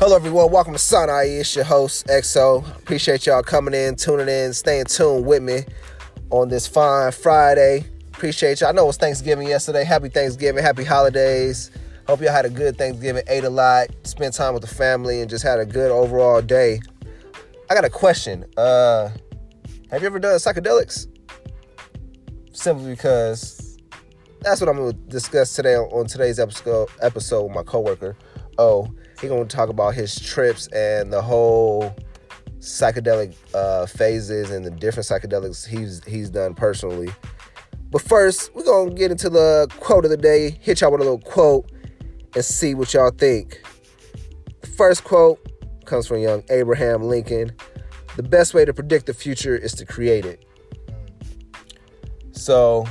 Hello everyone, welcome to Sinai. It's your host, XO. Appreciate y'all coming in, tuning in, staying tuned with me on this fine Friday. Appreciate y'all. I know it was Thanksgiving yesterday. Happy Thanksgiving, happy holidays. Hope y'all had a good Thanksgiving, ate a lot, spent time with the family, and just had a good overall day. I got a question. Have you ever done psychedelics? Simply because that's what I'm going to discuss today on today's episode with my coworker. He's going to talk about his trips and the whole psychedelic phases and the different psychedelics he's done personally. But first, we're going to get into the quote of the day, hit y'all with a little quote, and see what y'all think. The first quote comes from young Abraham Lincoln. The best way to predict the future is to create it. So,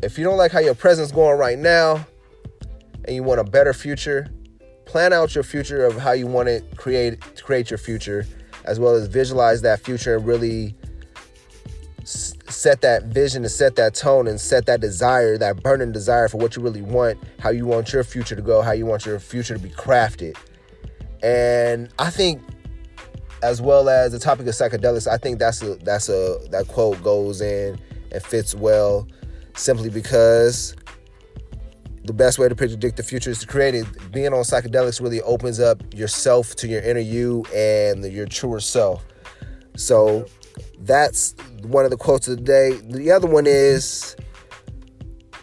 if you don't like how your present's going right now, and you want a better future, plan out your future of how you want it to create your future, as well as visualize that future and really set that vision and set that tone and set that desire, that burning desire for what you really want, how you want your future to go, how you want your future to be crafted. And I think, as well as the topic of psychedelics, I think that quote goes in and fits well, simply because the best way to predict the future is to create it. Being on psychedelics really opens up yourself to your inner you and your truer self. So that's one of the quotes of the day. The other one is,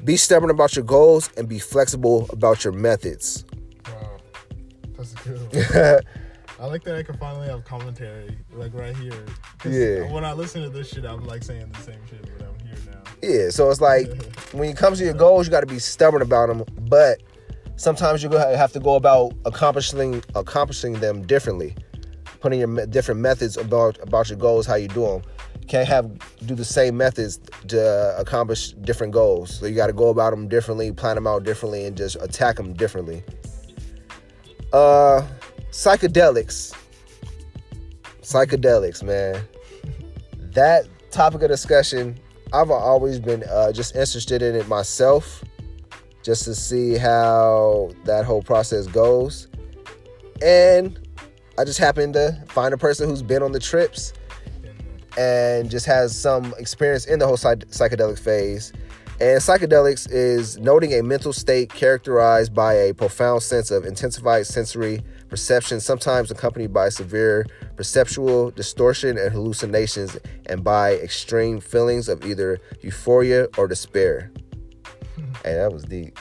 be stubborn about your goals and be flexible about your methods. Wow, that's a good one. I like that I can finally have commentary, like right here. Yeah. When I listen to this shit, I'm like saying the same shit, but I'm here now. Yeah, so it's like, when it comes to your goals, you got to be stubborn about them, but sometimes you're going to have to go about accomplishing them differently, putting your different methods about your goals, how you do them. You can't do the same methods to accomplish different goals. So you got to go about them differently, plan them out differently, and just attack them differently. Psychedelics, man. That topic of discussion, I've always been just interested in it myself, just to see how that whole process goes. And I just happened to find a person who's been on the trips and just has some experience in the whole psychedelic phase. And psychedelics is noting a mental state characterized by a profound sense of intensified sensory perception, sometimes accompanied by severe perceptual distortion and hallucinations, and by extreme feelings of either euphoria or despair. Hey, that was deep.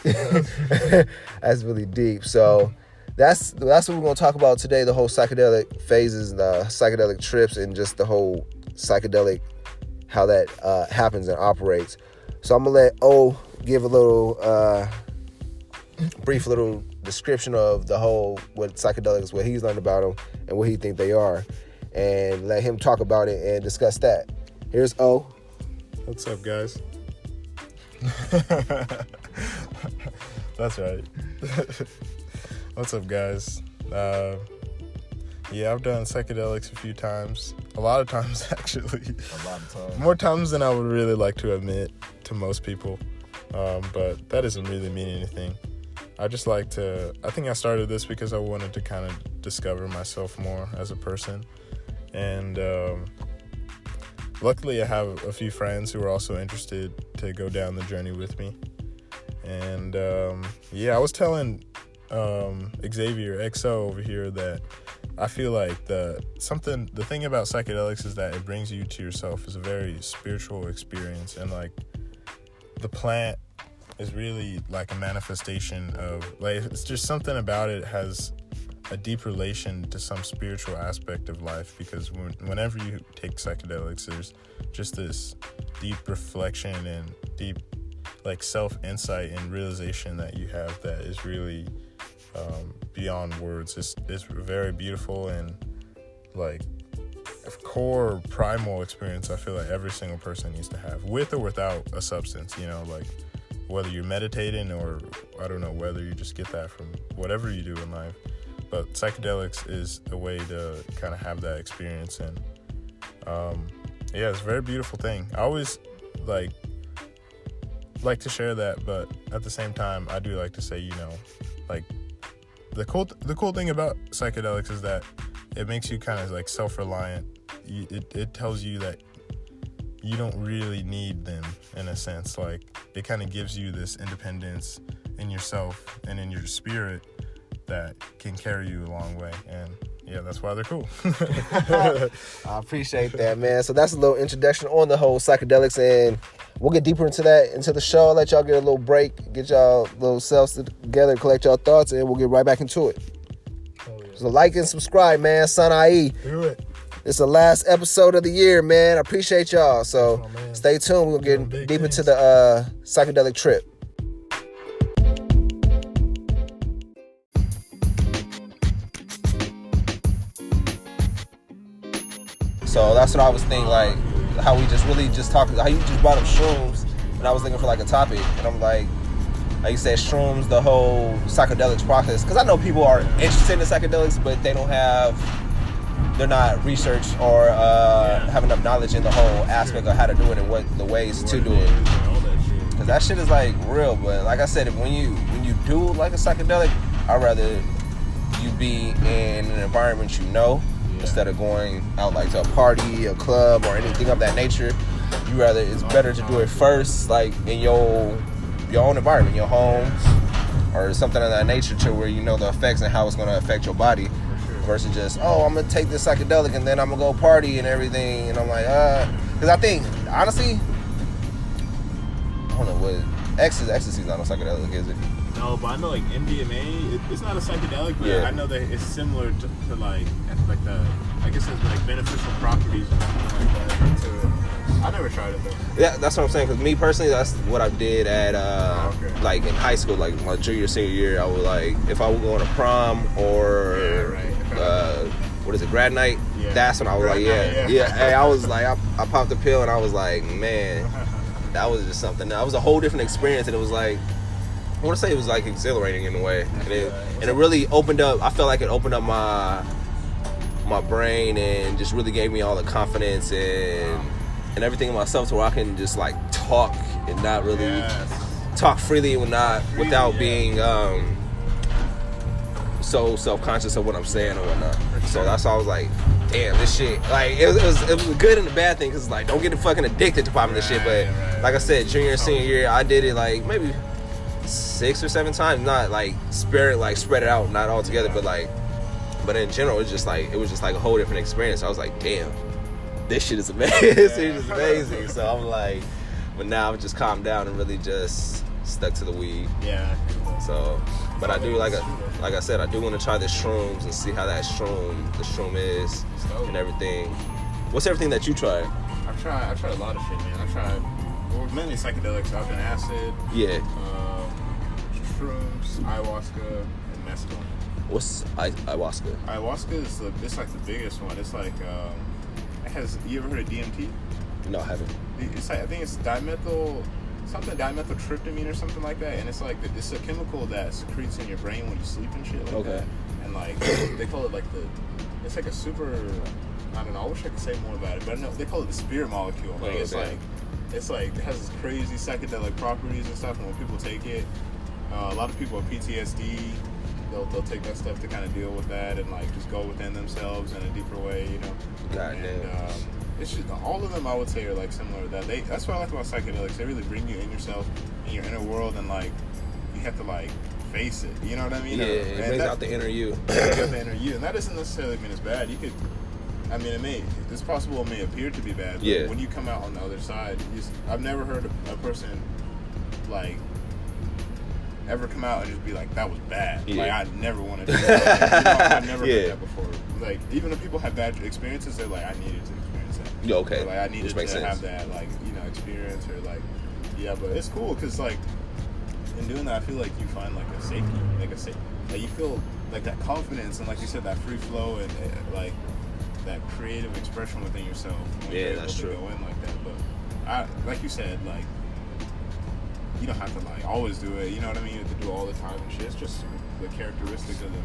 That's really deep. So that's what we're going to talk about today, the whole psychedelic phases, the psychedelic trips, and just the whole psychedelic, how that happens and operates. So I'm going to let O give a little brief little description of the whole, what psychedelics, what he's learned about them, and what he think they are, and let him talk about it and discuss that. Here's O. What's up, guys? That's right. What's up, guys? Yeah, I've done psychedelics a few times. A lot of times, actually. A lot of times. More times than I would really like to admit to most people. But that doesn't really mean anything. I think I started this because I wanted to kind of discover myself more as a person. And luckily I have a few friends who are also interested to go down the journey with me. And I was telling Xavier XO over here that I feel like the thing about psychedelics is that it brings you to yourself. It's a very spiritual experience, and like the plant is really like a manifestation of, like, it's just something about it has a deep relation to some spiritual aspect of life, because whenever you take psychedelics, there's just this deep reflection and deep like self-insight and realization that you have that is really beyond words. It's very beautiful and like a core primal experience I feel like every single person needs to have, with or without a substance, like whether you're meditating or I don't know, whether you just get that from whatever you do in life. But psychedelics is a way to kind of have that experience, and it's a very beautiful thing. I always like to share that, but at the same time I do like to say, like the cool thing about psychedelics is that it makes you kind of like self-reliant. It tells you that you don't really need them, in a sense. Like, it kind of gives you this independence in yourself and in your spirit that can carry you a long way. And yeah, that's why they're cool. I appreciate that, man. So that's a little introduction on the whole psychedelics, and we'll get deeper into that, into the show. I'll let y'all get a little break, get y'all little selves together, collect y'all thoughts, and we'll get right back into it. Oh, yeah. So like and subscribe, man. Son IE. Do it. It's the last episode of the year, man. I appreciate y'all. So stay tuned. We'll get deep into the psychedelic trip. So that's what I was thinking, like how we just really just talked, how you just brought up shrooms, and I was looking for like a topic, and I'm like you said, shrooms, the whole psychedelics process, because I know people are interested in the psychedelics, but they're not researched or have enough knowledge in the whole aspect of how to do it and what the ways to do it. Because that shit is like real, but like I said, when you do like a psychedelic, I'd rather you be in an environment you know. Instead of going out like to a party, a club, or anything of that nature, it's better to do it first, like in your own environment, your home, or something of that nature, to where you know the effects and how it's going to affect your body, versus just, I'm going to take this psychedelic and then I'm going to go party and everything, and I'm like, because I think, honestly, I don't know what, ecstasy's not a psychedelic, is it? No, but I know like MDMA, it's not a psychedelic, but I know that it's similar to like the, I guess it's like beneficial properties or something like that to it. I never tried it though. Yeah, that's what I'm saying, because me personally, that's what I did at, like in high school, like my junior, senior year, I would like, if I would go on a prom or, what is it, grad night, that's when I was like, hey, I was like, I popped the pill and I was like, man, that was just something. That was a whole different experience, and it was like, I want to say it was like exhilarating in a way, and it really opened up. I felt like it opened up my brain and just really gave me all the confidence and everything in myself, to where I can just like talk and not really talk freely and without being so self-conscious of what I'm saying or whatnot. So that's why I was like, damn, this shit, like it was a good and a bad thing, because like, don't get fucking addicted to popping this shit. But like I said, junior and senior year, I did it like maybe 6 or 7 times, not like spread it out, not all together, but in general, it was just like a whole different experience. I was like, damn, this shit is amazing. This shit is amazing. So I'm like, but now I've just calmed down and really just stuck to the weed. Yeah. So, but I do, like I said, I do want to try the shrooms and see how the shroom is and everything. What's everything that you tried? I've tried a lot of shit, man. I've tried mainly psychedelics. I've been acid. Yeah. Shrooms, ayahuasca, and mescaline. What's ayahuasca? Ayahuasca is it's like the biggest one. It's like you ever heard of DMT? No, I haven't. It's like, I think it's dimethyltryptamine or something like that, and it's like it's a chemical that secretes in your brain when you sleep and shit like that. And like they call it like it's like a super, I don't know, I wish I could say more about it, but no, they call it the spirit molecule. Like it's like it has this crazy psychedelic properties and stuff, and when people take it, a lot of people with PTSD, they'll take that stuff to kind of deal with that and like just go within themselves in a deeper way, you know. It's just, all of them I would say are like similar to that. That's what I like about psychedelics. They really bring you in yourself, in your inner world, and like you have to like face it. You know what I mean? Yeah, it brings out the inner you. The inner you, and that doesn't necessarily mean it's bad. You could, I mean, it's possible it may appear to be bad, but when you come out on the other side, I've never heard a person like ever come out and just be like, that was bad. Like, I never want to do that. I've never heard that before. Like, even if people have bad experiences, they're like, I needed to experience that. Yeah, okay. Or, like, I needed to have that, like, you know, experience, or like, but it's cool, because like, in doing that, I feel like you find like a safety, like you feel like that confidence, and like you said, that free flow, and like that creative expression within yourself. When you're able to go in like that. But like you said, like, you don't have to like always do it, you know what I mean? You have to do it all the time and shit. It's just the characteristic of the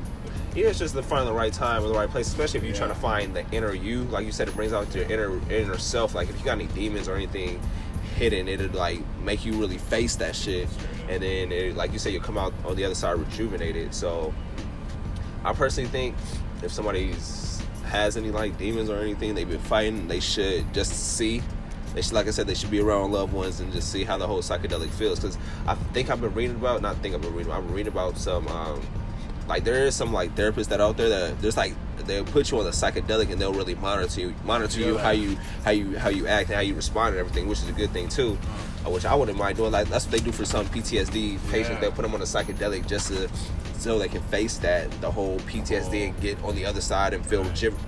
it's just to find the right time or the right place, especially if you're trying to find the inner you. Like you said, it brings out your inner self. Like if you got any demons or anything hidden, it'd like make you really face that shit, and then like you said, you'll come out on the other side rejuvenated. So I personally think if somebody has any like demons or anything they've been fighting, they should just see. They should, like I said, they should be around loved ones and just see how the whole psychedelic feels. Because I think I've been reading about, I've been reading about some, like there is some like therapists that out there that there's like they'll put you on the psychedelic and they'll really monitor you how you act and how you respond and everything, which is a good thing too. Which I wouldn't mind doing. Like that's what they do for some PTSD patients. They'll put them on a psychedelic just so they can face the whole PTSD and get on the other side and feel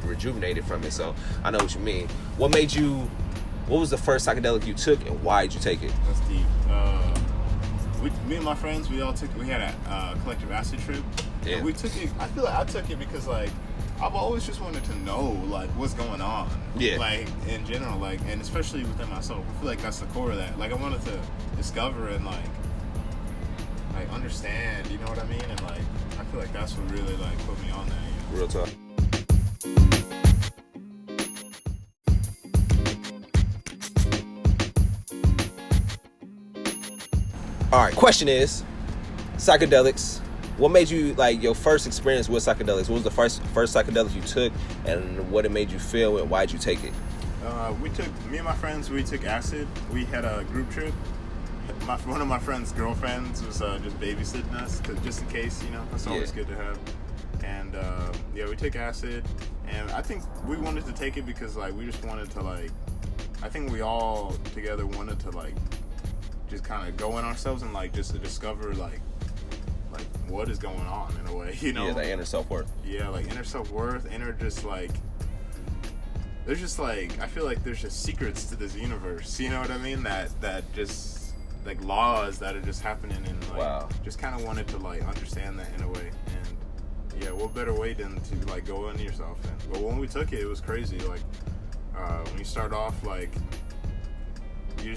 rejuvenated from it. So I know what you mean. What was the first psychedelic you took and why did you take it? That's deep. Me and my friends, we had a collective acid trip. Yeah. And we took it. I feel like I took it because like I've always just wanted to know like what's going on. Yeah. Like in general, like, and especially within myself. I feel like that's the core of that. Like I wanted to discover and like understand. You know what I mean? And like I feel like that's what really like put me on that. You know? Real talk. All right, question is, psychedelics. What made you, like, your first experience with psychedelics? What was the first psychedelic you took, and what it made you feel, and why did you take it? Me and my friends, we took acid. We had a group trip. One of my friend's girlfriends was just babysitting us, just in case, you know. That's always good to have. And, we took acid, and I think we wanted to take it because, like, we just wanted to, like, I think we all together wanted to, like, just kind of go in ourselves and like just to discover like what is going on in a way, you know? Yeah, the inner self-worth. Yeah, like inner self-worth, inner just like there's just like I feel like there's just secrets to this universe, you know what I mean? That just like laws that are just happening and like just kind of wanted to like understand that in a way. And yeah, what better way than to like go into yourself? And but when we took it, it was crazy. Like when you start off like. You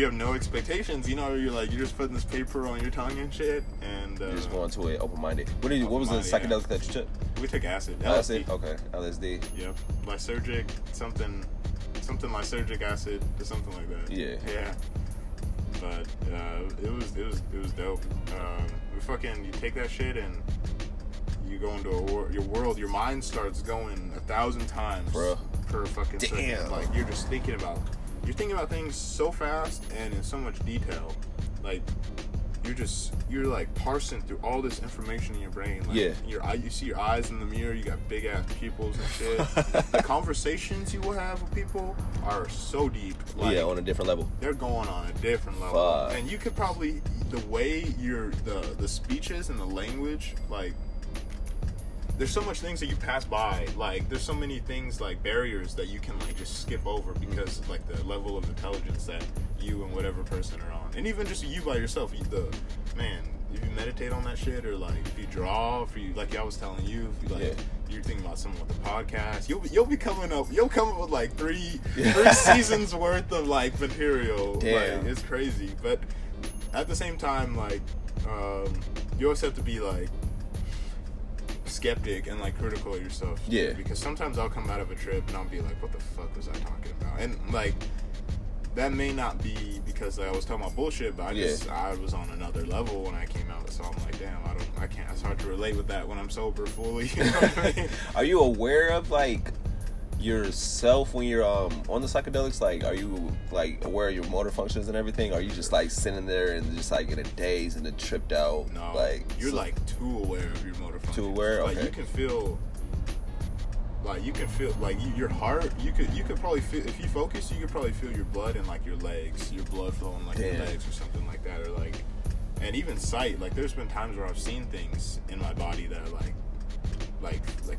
have no expectations, you know. You're just putting this paper on your tongue and shit, and you're just going to it open-minded. What was the psychedelic that you took? We took acid. LSD. Okay, LSD. Yep, lysergic, something lysergic acid or something like that. Yeah. Yeah. But it was dope. You take that shit and you go into your world. Your mind starts going 1,000 times per fucking second. Like you're just thinking about. You're thinking about things so fast and in so much detail. Like you're like parsing through all this information in your brain. Like, you see your eyes in the mirror. You got big ass pupils and shit. The conversations you will have with people are so deep. Like, on a different level. They're going on a different level. And you could probably the way the speeches and the language like. There's so much things that you pass by. Like, there's so many things, like, barriers that you can, like, just skip over because of, like, the level of intelligence that you and whatever person are on. And even just you by yourself, if you meditate on that shit or, like, if you draw, like I was telling you, if you, like, you're thinking about something with the podcast, you'll come up with, like, three seasons worth of, like, material. Damn. Like, it's crazy. But at the same time, like, you always have to be, like, skeptic and like critical of yourself. Yeah. Because sometimes I'll come out of a trip and I'll be like, what the fuck was I talking about? And like that may not be because I was talking about bullshit, but I was on another level when I came out. So I'm like, damn, I can't. It's hard to relate with that when I'm sober fully. You know what I mean? Are you aware of like yourself when you're on the psychedelics? Like, are you like aware of your motor functions and everything? Or are you just like sitting there and just like in a daze and then tripped out? No, like you're like too aware of your motor functions. Too aware. Like okay. you can feel like your heart. You could probably feel if you focus. You could probably feel your blood in like your legs, your blood flowing like your legs or something like that, or like, and even sight. Like there's been times where I've seen things in my body that are like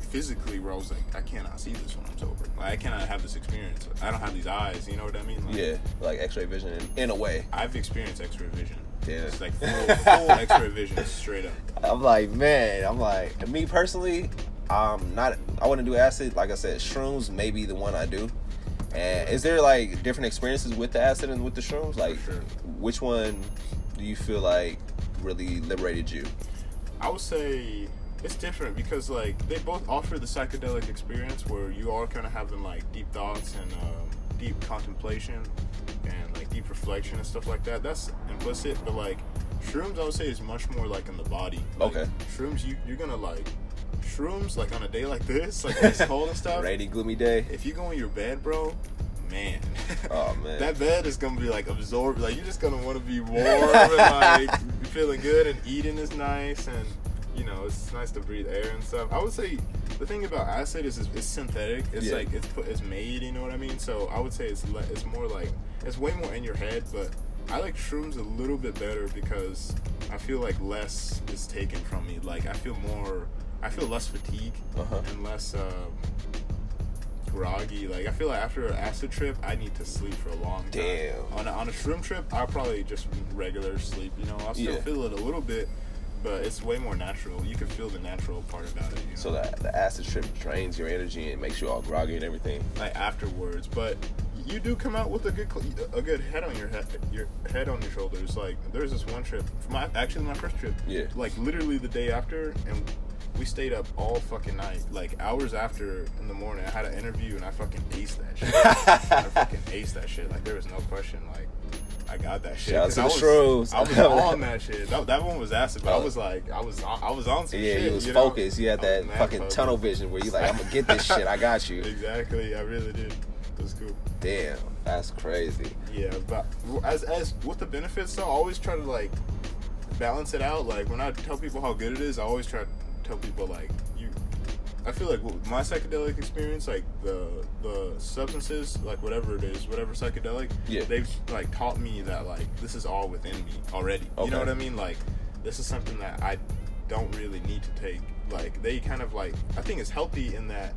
physically where I was like, I cannot see this when I'm sober. Like I cannot have this experience. I don't have these eyes. You know what I mean? Like, like X-ray vision in a way. I've experienced X-ray vision. Yeah. It's like full X-ray vision, straight up. I'm like, me personally, I wouldn't do acid. Like I said, shrooms may be the one I do. And is there like different experiences with the acid and with the shrooms? Like, For sure. Which one do you feel like really liberated you? I would say it's different because like they both offer the psychedelic experience where you are kind of having like deep thoughts and deep contemplation and like deep reflection and stuff like that. That's implicit, but like shrooms I would say is much more like in the body. Like, okay. Shrooms you're gonna like shrooms, like on a day like this, like it's cold and stuff. Rainy, gloomy day. If you go in your bed, bro, man. Oh man. That bed is gonna be like absorbed. Like you're just gonna want to be warm and like feeling good, and eating is nice, and you know it's nice to breathe air and stuff. I would say the thing about acid is it's synthetic. It's like it's made. You know what I mean? So I would say it's more like it's way more in your head, but I like shrooms a little bit better because I feel like less is taken from me. Like I feel less fatigue and less groggy. Like I feel like after an acid trip, I need to sleep for a long time. Damn. On a shroom trip, I'll probably just regular sleep. You know, I'll still feel it a little bit, but it's way more natural. You can feel the natural part about it. You know? So the acid trip drains your energy and makes you all groggy and everything. Like afterwards, but you do come out with a good head on your head on your shoulders. Like there's this one trip, my first trip. Yeah. Like literally the day after, and we stayed up all fucking night. Like hours after in the morning, I had an interview and I fucking aced that shit. I fucking aced that shit. Like there was no question. Like I got that shit. Shout out to the shrooms. I was on that shit. That one was acid, but I was on some shit. Yeah, you was focused. You had that fucking tunnel vision where you like, I'm gonna get this shit. I got you. Exactly. I really did. It was cool. Damn, that's crazy. Yeah, but as with the benefits though, I always try to like balance it out. Like when I tell people how good it is, I always try to tell people like I feel like my psychedelic experience, like the substances, like whatever it is, whatever psychedelic, they've like taught me that like this is all within me already. Okay. You know what I mean? Like this is something that I don't really need to take. Like they kind of like, I think it's healthy in that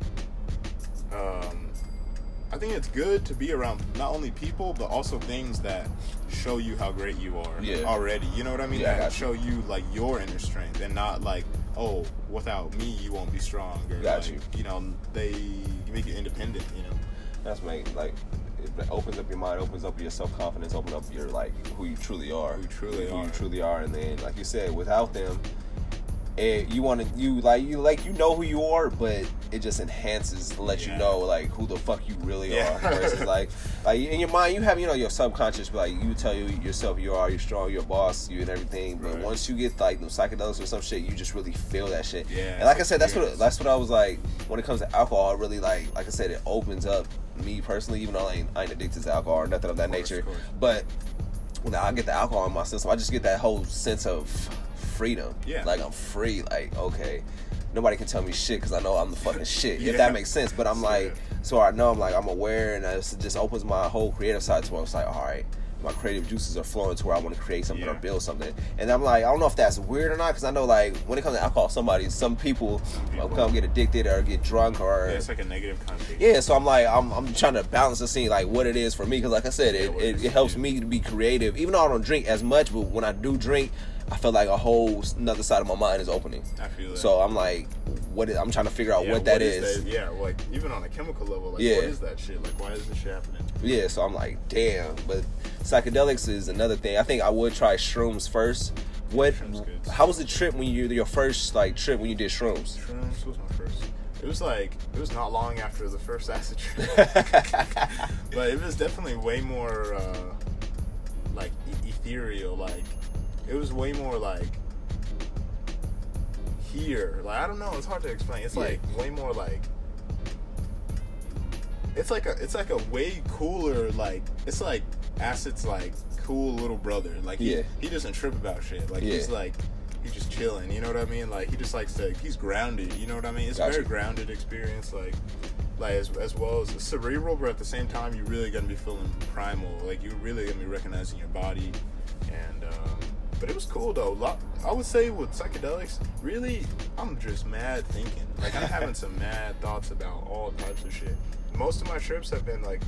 I think it's good to be around not only people but also things that show you how great you are already. You know what I mean? That show you like your inner strength and not like, oh, without me you won't be strong. Or, got like, you. You know, they make you independent. You know. That's like it opens up your mind, opens up your self confidence, opens up your like who you truly are. Who you truly are, and then like you said, without them. You know who you are, but it just enhances to let you know like who the fuck you really are. Versus like in your mind you have your subconscious, but like you tell yourself you're strong, you're a boss, you and everything. But once you get like the psychedelics or some shit, you just really feel that shit. Yeah. And like I said, that's what I was like when it comes to alcohol. It really like I said, it opens up me personally, even though I ain't addicted to alcohol or nothing of that nature. But when I get the alcohol in my system, I just get that whole sense of freedom. Yeah. Like I'm free. Like, okay, nobody can tell me shit because I know I'm the fucking shit. If that makes sense. But I'm like, so I know I'm aware, and it just opens my whole creative side to where it's like, all right, my creative juices are flowing to where I want to create something or build something. And I'm like, I don't know if that's weird or not, because I know like when it comes to alcohol, some people come get addicted or get drunk or it's like a negative connotation. Yeah, so I'm like, I'm trying to balance the scene, like what it is for me, because like I said, it helps me to be creative, even though I don't drink as much. But when I do drink, I feel like a whole another side of my mind is opening. I feel that. So I'm like, I'm trying to figure out what that is. Like even on a chemical level, like what is that shit? Like why is this shit happening? Yeah, so I'm like, damn. But psychedelics is another thing. I think I would try shrooms first. How was the trip when your first like trip when you did shrooms? Shrooms was my first. It was not long after the first acid trip. But it was definitely way more like ethereal. Like it was way more like here. Like I don't know, it's hard to explain. It's like way more like it's like a way cooler, like it's like acid's like cool little brother. Like he doesn't trip about shit. Like he's just chilling, you know what I mean? Like he just likes to, he's grounded, you know what I mean? It's a very grounded experience, like as well as cerebral, but at the same time you're really gonna be feeling primal. Like you're really gonna be recognizing your body. And but it was cool though. I would say with psychedelics, really, I'm just mad thinking. Like I'm having some mad thoughts about all types of shit. Most of my trips have been like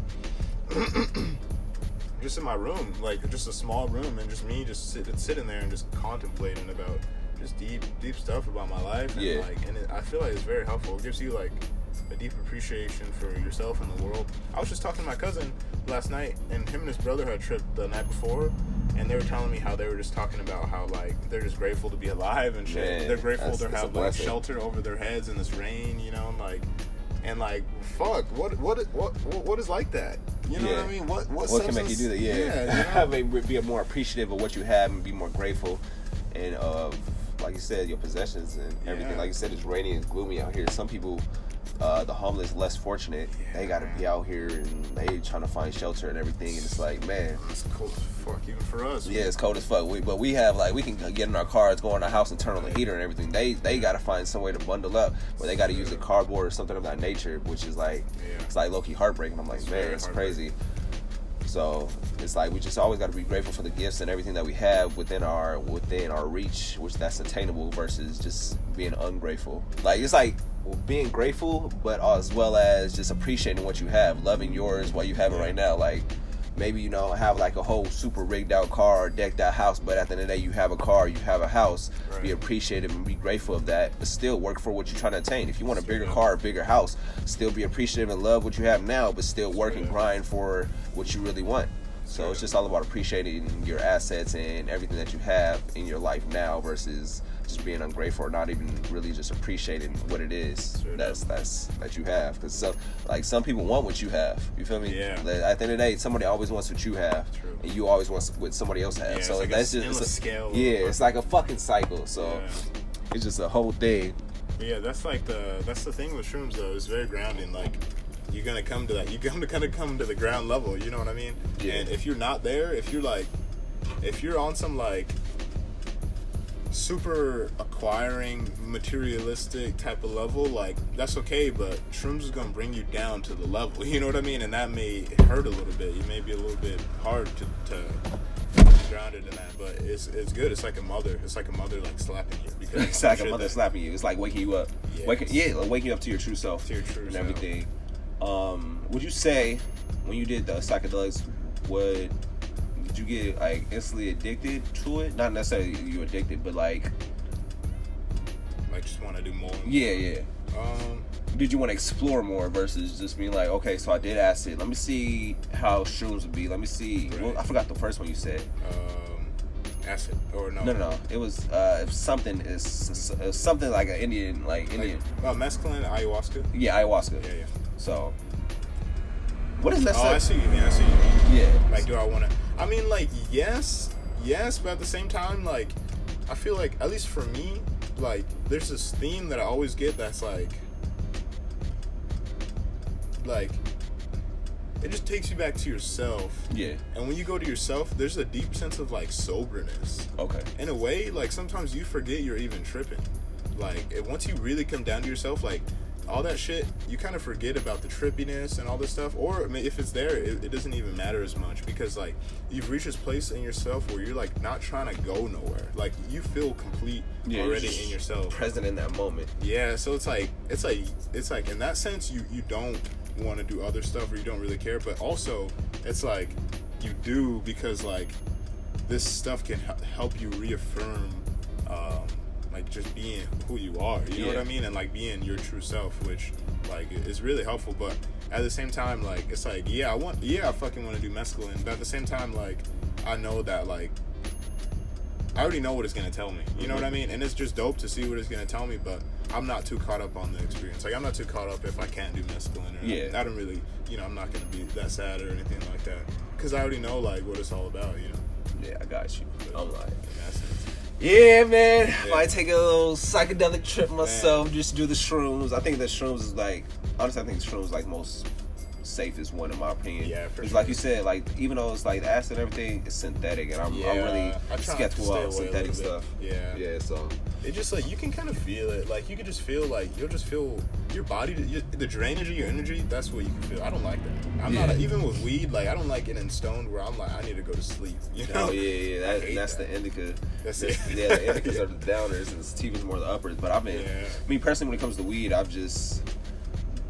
just in my room, like just a small room, and just me just sitting there and just contemplating about just deep stuff about my life. And I feel like it's very helpful. It gives you like a deep appreciation for yourself and the world. I was just talking to my cousin last night, and him and his brother had tripped the night before, and they were telling me how they were just talking about how like they're just grateful to be alive and shit. They're grateful to have like shelter over their heads in this rain, you know, and fuck, what is like that? You know what I mean? What can make you do that? Yeah, you know? Be more appreciative of what you have and be more grateful, and like you said, your possessions and everything. Like you said, it's rainy and gloomy out here. Some people, the homeless, less fortunate, they gotta be out here and they trying to find shelter and everything. And it's like, man, it's cold as fuck even for us. Yeah, it's cold as fuck. But we have like, we can get in our cars, go in our house and turn on the heater and everything. They gotta find some way to bundle up, or they gotta use a cardboard or something of that nature, which is like, it's like low-key heartbreaking. I'm like, man, it's crazy. So it's like we just always got to be grateful for the gifts and everything that we have within our reach, which that's attainable, versus just being ungrateful. Like it's like being grateful, but as well as just appreciating what you have, loving yours while you have it right now. Like maybe you don't have like a whole super rigged out car or decked out house, but at the end of the day you have a car, you have a house. Be appreciative and be grateful of that, but still work for what you're trying to attain. If you want a bigger car, a bigger house, still be appreciative and love what you have now, but still work and grind for what you really want. So it's just all about appreciating your assets and everything that you have in your life now, versus just being ungrateful or not even really just appreciating what it is that you have. Because some people want what you have. You feel me? Yeah. At the end of the day, somebody always wants what you have, and you always want what somebody else has. So like that's it's a scale. Yeah, it's like a fucking cycle. So it's just a whole thing. Yeah, that's the thing with shrooms though. It's very grounding. Like you're gonna come to that. You're gonna kind of come to the ground level. You know what I mean? Yeah. And if you're not there, if you're on some like super acquiring materialistic type of level, like that's okay, but shrooms is gonna bring you down to the level, you know what I mean? And that may hurt a little bit. You may be a little bit hard to be grounded in that, but it's good. It's like a mother like slapping you, because it's like a mother slapping you. It's like waking you up. Yes. Like waking up to your true self, and everything. Would you say when you did the psychedelics, did you get like instantly addicted to it? Not necessarily you addicted, but like just want to do more. Yeah. Did you want to explore more versus just being like, okay, so I did acid. Let me see how shrooms would be. Let me see. Right. Well, I forgot the first one you said. Acid or no? No. It was something. It's something like an Indian, Indian. Mescaline, ayahuasca. Yeah, ayahuasca. Yeah. So, what is that? Oh, I see what you mean. Yeah. Like, do I want to? I mean, like, yes, but at the same time, like, I feel like, at least for me, like, there's this theme that I always get that's like, it just takes you back to yourself. Yeah. And when you go to yourself, there's a deep sense of, like, soberness. Okay. In a way, like, sometimes you forget you're even tripping. Like, once you really come down to yourself, like, all that shit, you kind of forget about the trippiness and all this stuff. Or I mean, if it's there, it doesn't even matter as much, because like you've reached this place in yourself where you're like not trying to go nowhere. Like you feel complete already in yourself, present in that moment. Yeah, so it's like in that sense you don't want to do other stuff, or you don't really care, but also it's like you do, because like this stuff can help you reaffirm like just being who you are, you know what I mean, and like being your true self, which like is really helpful. But at the same time, like it's like I fucking want to do mescaline, but at the same time, like I know that like I already know what it's gonna tell me, you know what I mean, and it's just dope to see what it's gonna tell me. But I'm not too caught up on the experience. Like I'm not too caught up if I can't do mescaline, or I don't really, I'm not gonna be that sad or anything like that, because I already know like what it's all about, Yeah, I got you. I'm like, that's it. Yeah, man. Might take a little psychedelic trip myself, just do the shrooms. I think the shrooms is like, honestly, I think the shrooms is like most safest one in my opinion. Yeah, for sure. Like you said, like even though it's like acid and everything, it's synthetic, and I'm really skeptical of synthetic stuff. Yeah. So it just like you can kind of feel it. Like you can just feel like you'll just feel your body, the drainage of your energy. That's what you can feel. I don't like that. I'm not even with weed. Like I don't like getting stoned where I'm like I need to go to sleep. You know? Oh yeah. That's the indica. That's it. Yeah, the indicas are the downers, and the sativas more the uppers. But I've been, me personally, when it comes to weed, I've just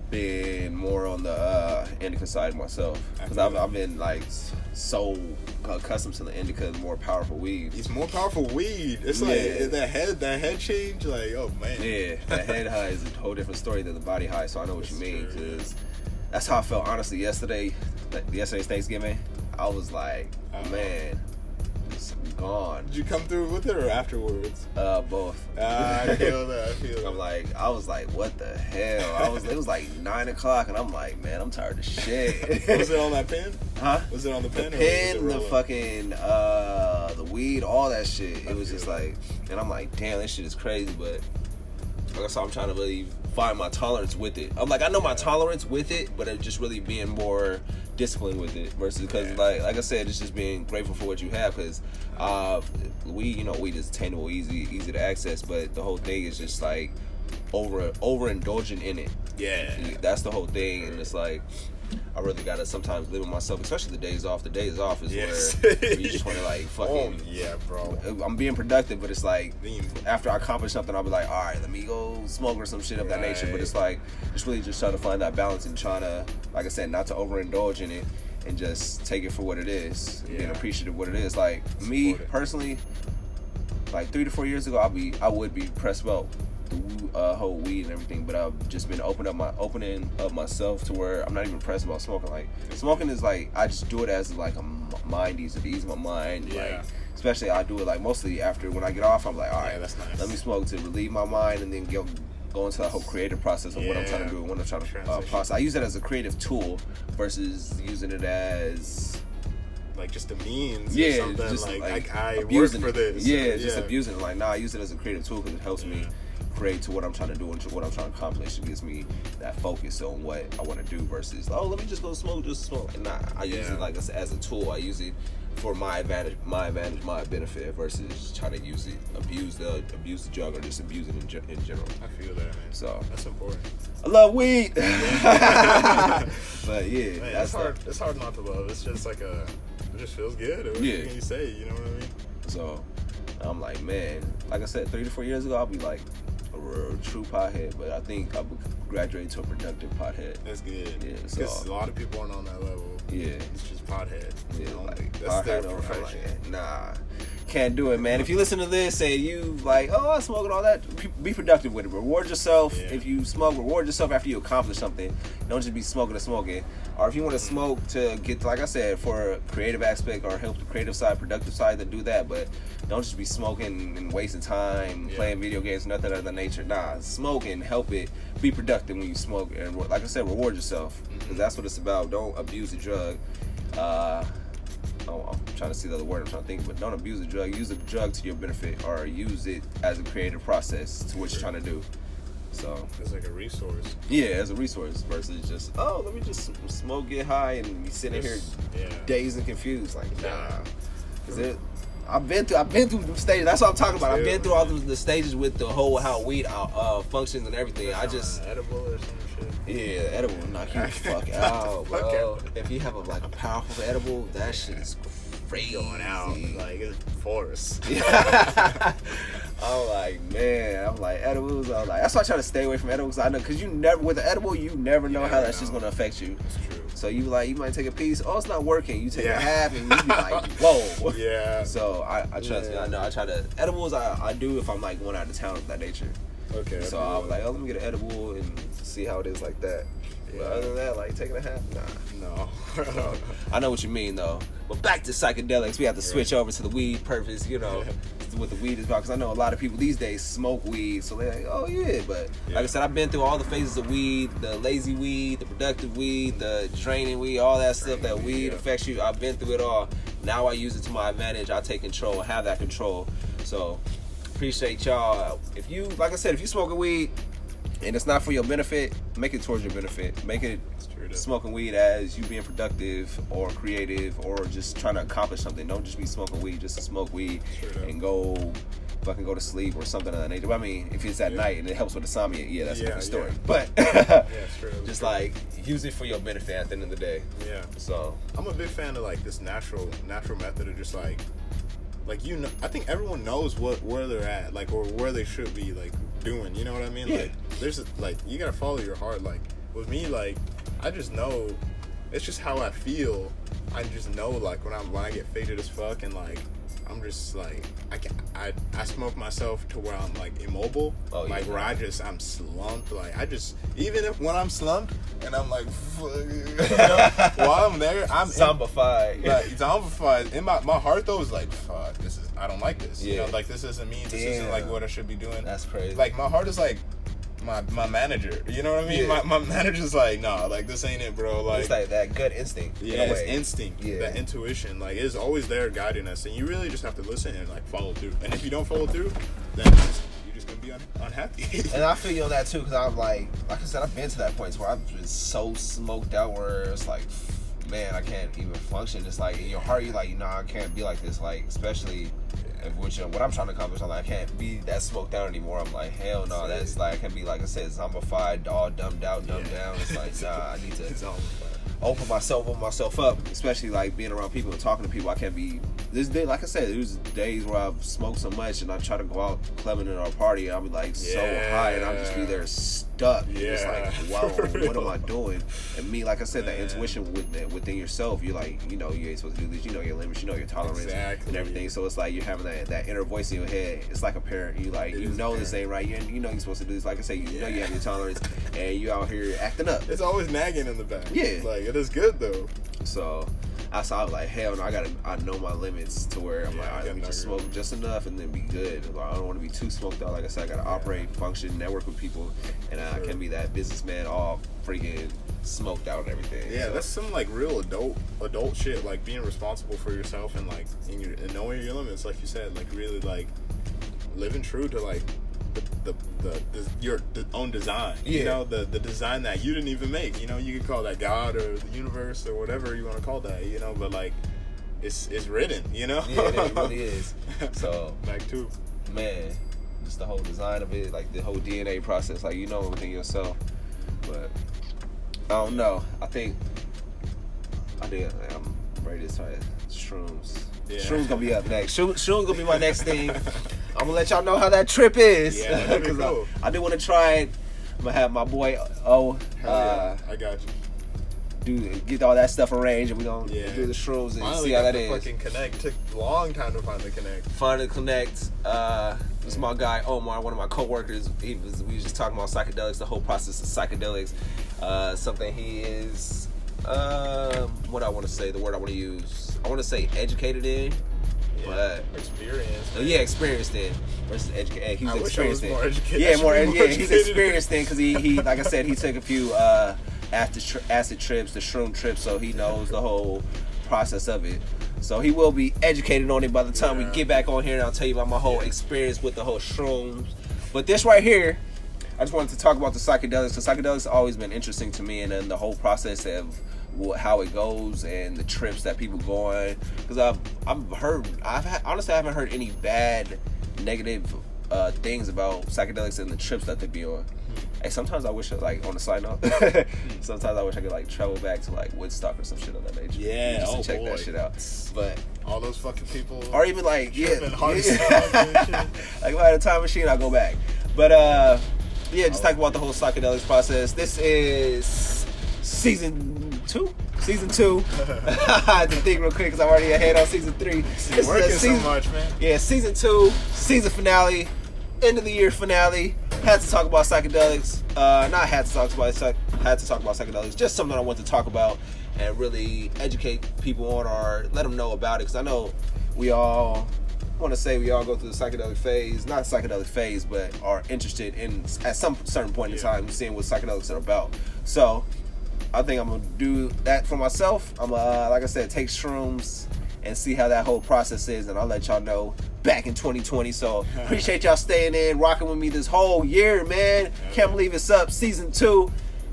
been more on the indica side myself, because I've been like so accustomed to the indica, the more powerful weed. It's more powerful weed. It's like that head change. Like oh man. Yeah, that head high is a whole different story than the body high. So I know what you mean, because that's how I felt honestly yesterday's Thanksgiving. I was like, man, gone. Did you come through with it or afterwards? Both. I feel that. I was like, what the hell? It was like 9 o'clock, and I'm like, man, I'm tired of shit. Was it on that pen? Huh? Was it on the pen? The pen, the fucking, the weed, all that shit. It was just like, and I'm like, damn, this shit is crazy, but like I said, I'm trying to really find my tolerance with it. I'm like, I know my tolerance with it, but it's just really being more disciplined with it versus because like I said, it's just being grateful for what you have because weed is attainable, easy to access, but the whole thing is just like overindulging in it. Yeah, that's the whole thing, and it's like I really gotta sometimes live with myself, especially the days off. The days off is where you just want to like fucking. Oh, yeah, bro. I'm being productive, but it's like after I accomplish something, I'll be like, all right, let me go smoke or some shit of that nature. But it's like just really just trying to find that balance and trying to, like I said, not to overindulge in it and just take it for what it is, being appreciative of what it is. Like me personally, like 3 to 4 years ago, I would be pressed about the whole weed and everything, but I've just been opening up myself to where I'm not even pressed about smoking. Like smoking is like I just do it as like a mind easer, to ease my mind. Like especially I do it like mostly after when I get off. I'm like, all right, that's nice. Let me smoke to relieve my mind and then go into the whole creative process of what I'm trying to do and what I'm trying to process. I use it as a creative tool versus using it as like just a means or something. Just like I work for this. Just abusing it. Like, nah, I use it as a creative tool because it helps me create to what I'm trying to do and to what I'm trying to accomplish. It gives me that focus on what I want to do versus, let me just go smoke, just smoke. And I use it like as a tool. I use it for my advantage, my benefit versus trying to use it, abuse the drug or just abuse it in general. I feel that, man. So that's important. I love weed. But man, it's hard. It's hard not to love. It's just like it just feels good. What can you say? You know what I mean? So I'm like, man, like I said, 3 to 4 years ago, I'll be like a true pothead, but I think I would graduate to a productive pothead. That's good. Yeah, because a lot of people aren't on that level. Yeah, it's just pothead. Yeah, that's their profession. Nah, can't do it, man. If you listen to this and you like, I smoke and all that, be productive with it. Reward yourself. If you smoke, reward yourself after you accomplish something. Don't just be smoking to smoking. Or if you want to smoke to get, like I said, for a creative aspect or help the creative side, productive side, then do that. But don't just be smoking and wasting time playing video games, nothing of that nature. Nah, smoke and help it. Be productive when you smoke. And like I said, reward yourself. Because that's what it's about. Don't abuse the drug. I'm trying to see the other word I'm trying to think, but don't abuse the drug. Use the drug to your benefit or use it as a creative process to what you're trying to do. So it's like a resource. Yeah, as a resource versus just let me just smoke, get high, and be sitting here dazed and confused. Like because I've been through the stages. That's what I'm talking about. I've been through all the stages with the whole how weed functions and everything. I just edible or some shit. Yeah, edible will knock you the fuck out, bro. If you have a powerful edible, that shit is crazy. Going out like it's force. I'm like, man. I'm like edibles. That's why I try to stay away from edibles. I know because you never with the edible, you never know how that shit's gonna affect you. That's true. So you might take a piece. Oh, it's not working. You take a half and you be like, whoa. Yeah. So I trust me. I know. I try to edibles. I do if I'm like going out of town of that nature. Okay. So I'm like, let me get an edible and see how it is like that. Yeah. But other than that, like taking a half, no. So, I know what you mean though. But back to psychedelics, we have to switch over to the weed purpose. What the weed is about. Because I know a lot of people these days smoke weed, so they're like, oh yeah. But like I said, I've been through all the phases of weed: the lazy weed, the productive weed, the draining weed, all that stuff that weed affects you. I've been through it all. Now I use it to my advantage. I take control, have that control. So appreciate y'all. If you, like I said, if you smoking weed and it's not for your benefit, make it towards your benefit. Make it smoking weed as you being productive or creative or just trying to accomplish something. Don't just be smoking weed just to smoke weed and go to sleep or something of that nature. But I mean, if it's at night and it helps with insomnia, that's a different story. But just like use it for your benefit at the end of the day. Yeah. So I'm a big fan of like this natural method of just like I think everyone knows where they're at, like, or where they should be like doing. You know what I mean? Like there's like you gotta follow your heart. Like with me, like I just know it's just how I feel. I just know like when I get faded as fuck and like I'm just like I smoke myself to where I'm like immobile, where I'm slumped. Like even when I'm slumped and I'm like while I'm there, I'm zombified. Zombified. In my heart though is like fuck. I don't like this. You know, like this isn't me. This isn't like what I should be doing. That's crazy. Like my heart is like my manager. You know what I mean? Yeah. My manager's like, nah, like this ain't it, bro. Like it's like that gut instinct. Yeah, it's instinct. Yeah. That intuition, like, is always there guiding us, and you really just have to listen and like follow through. And if you don't follow through, then you're just gonna be unhappy. And I feel you on that too, because I'm like I said, I've been to that point where I've been so smoked out where it's like, man, I can't even function. It's like in your heart, you're like, I can't be like this. Like, especially what I'm trying to accomplish, I'm like, I can't be that smoked out anymore. I'm like, hell no, that's like, I can be, like I said, zombified, all dumbed out, dumbed down. It's like, nah, I need to open myself up, especially like being around people and talking to people. I can't be this day. Like I said, there's days where I've smoked so much and I try to go out clubbing at our party and I'll be like so high and I'll just be there stuck. It's like, wow, what am I doing? And me, like I said, that intuition within yourself, you're like, you ain't supposed to do this, you know your limits, you know your tolerance and everything. So it's like you're having that inner voice in your head. It's like a parent. You like, this ain't right. You know you're supposed to do this. Like I say, you know you have your tolerance and you out here acting up. It's always nagging in the back. Yeah. Like, it is good though. So I was like, hell no, I know my limits to where I'm like, let me just smoke just enough and then be good. Like, I don't want to be too smoked out. Like I said, I gotta operate, function, network with people, and I can't be that businessman all freaking smoked out and everything. Yeah, so that's some like real adult shit, like being responsible for yourself and like and knowing your limits, like you said, like really like living true to like your own design. You know, the design that you didn't even make. You know, you could call that God or the universe or whatever you want to call that. You know, but like it's written. You know. Yeah, it really is. So back to man, just the whole design of it, like the whole DNA process, like within yourself. But I don't know. I think I'm ready to try shrooms. Yeah. Shrooms gonna be up next. Shrooms gonna be my next thing. I'm gonna let y'all know how that trip is. Yeah, that'd be cool. I do want to try it. I'm gonna have my boy I got you. Get all that stuff arranged, and we gonna do the shrooms and finally see how that is. Fucking connect. Took a long time to finally connect. This is my guy Omar, one of my coworkers. We was just talking about psychedelics, the whole process of psychedelics. Something he is. What I want to say, the word I want to use. I want to say educated in. But experienced. Experienced in versus educated. He's experienced in. More educated. Yeah, he's experienced in because he, like I said, he took a few acid trips, the shroom trips, so he knows the whole process of it. So he will be educated on it by the time we get back on here, and I'll tell you about my whole experience with the whole shrooms. But this right here, I just wanted to talk about the psychedelics. The psychedelics have always been interesting to me, and then the whole process of how it goes and the trips that people go on. Because honestly, I haven't heard any bad, negative things about psychedelics and the trips that they be on. Hey, sometimes I wish, like, on a side note, sometimes I wish I could like travel back to like Woodstock or some shit of that nature. Yeah, just to check that shit out. But all those fucking people, or even like like if I had a time machine, I'll go back. But just talk about the whole psychedelics process. This is season 2. I had to think real quick because I'm already ahead on season 3. You're working so much, man. Yeah, season 2, season finale, end of the year finale. Had to talk about psychedelics. Had to talk about psychedelics. Just something I want to talk about and really educate people on or let them know about it. Because I know we all go through the psychedelic phase. Not psychedelic phase, but are interested in, at some certain point in time, seeing what psychedelics are about. So I think I'm going to do that for myself. I'm like I said, take shrooms and see how that whole process is, and I'll let y'all know back in 2020. So appreciate y'all staying in, rocking with me this whole year, man. Can't believe it's up, season 2.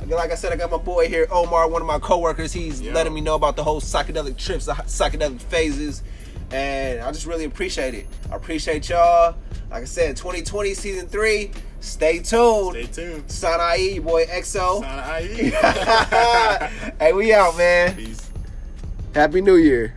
Like I said, I got my boy here, Omar, one of my coworkers. He's letting me know about the whole psychedelic trips, the psychedelic phases, and I just really appreciate it. I appreciate y'all. Like I said, 2020 season 3. Stay tuned. Stay tuned. Sana IE, your boy XO. Sana IE. Hey, we out, man. Peace. Happy New Year.